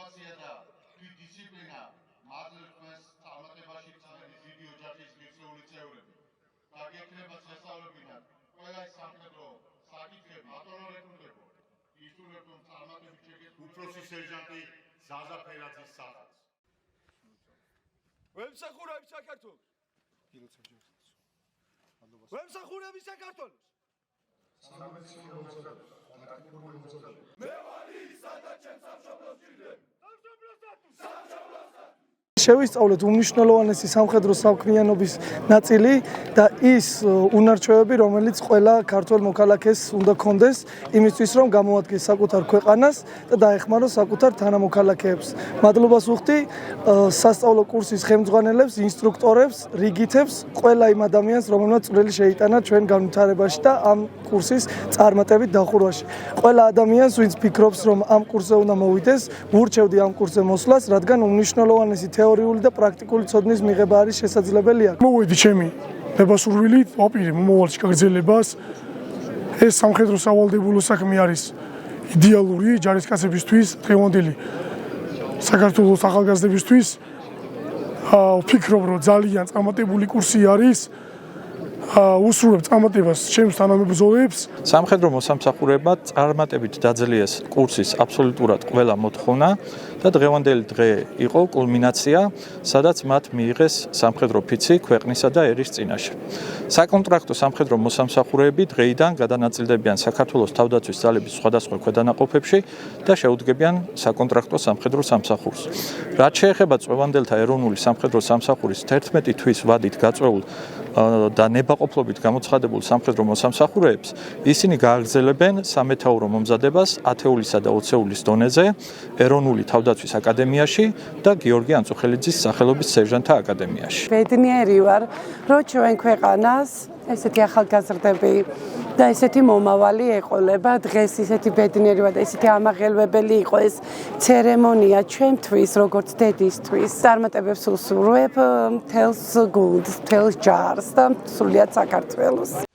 мотивация და დისციპლინა მადლებს წარმატებაში წამების ვიდეო ჯაჭვის მისეული წევრები. დაგექნება შესწავლებინათ ყველა სამხედრო საკითხები ატონორებუნდებო. ისურვებო წარმატებით შეგეძლო უფროსი სერჟანტი ზაზა ფერაძის სახელს. ვემსახურები საქართველოს. ვემსახურები საქართველოს. მე ვარ ის სადაც სამშობლოს ჭირდება. შევისწავლეთ უმნიშვნელოვანესი სამხედრო საქმიანობის ნაწილი და ის უნარჩვევები, რომელიც ყველა ქართველ მოქალაქეს უნდა კონდეს იმისთვის, რომ გამოადგეს საკუთარ ქვეყანას და დაეხმაროს საკუთარ თანამოქალაქეებს. მადლობას ვუხდი სასწავლო კურსის ხელმძღვანელებს, ინსტრუქტორებს, რიგითებს, ყველა იმ ადამიანს, რომელმაც წვლილი შეიტანა ჩვენ განვითარებაში და ამ კურსის წარმატებით დახურვაში. ყველა ადამიანს, ვინც ფიქრობს, რომ ამ კურსზე უნდა მოვიდეს, ვურჩევდი ამ კურსზე მოსვლას, რადგან უმნიშვნელოვანესი თეორიული და პრაქტიკული ცოდნის მიღება არის შესაძლებელია. მოვედი ჩემი ნებასურვილით, ვაპირებ მომავალში გაგრძელებას. ეს სამხედრო სავალდებულო საქმე არის იდეალური ჯარისკაცებისთვის, დღევანდელი საქართველოს ახალგაზრდებისთვის. ვფიქრობ, რომ ძალიან წარმატებული კურსი არის. უსურვებ წარმატებას ჩემს თანამებრძოლებს. სამხედრო მოსამსახურებად წარმატებით დაძლიეს კურსის აბსოლუტურად ყველა მოთხოვნა და დღევანდელი დღე იყო კულმინაცია, სადაც მათ მიიღეს სამხედრო ფიცი ქვეყნისა და ერის წინაშე. საკონტრაქტო სამხედრო მოსამსახურეები დღეიდან გადანაწილდებიან საქართველოს თავდაცვის ძალების სხვადასხვა ქვედანაყოფებში და შეუდგებიან საკონტრაქტო სამხედრო სამსახურს. რაც შეეხება წვევანდელთა ეროვნული სამხედრო სამსახურის 11 თვის ვადით გაწვეულ და ნებაყოფლობით გამოცხადებულ სამხედრო მოსამსახურეებს, ისინი გააგრძელებენ სამეთაურო მომზადებას 10-ულისა და 20-ულის დონეზე ეროვნული თავდაცვის აკადემიაში და გიორგი ანწუხელიძის სახელობის სერჟანტთა აკადემიაში. ბედნიერი ვარ, რომ ჩვენ ქვეყანას ესეთი ახალგაზრდები და ესეთი მომავალი ეყოლება. დღეს ისეთი ბედნიერი ვარ და ესეთი ამაღელვებელი იყო ეს ცერემონია ჩვენთვის, როგორც დედისთვის. წარმატებებს უსურვებ მთელს გუნდს, მთელს ჯარს და სრულიად საქართველოს.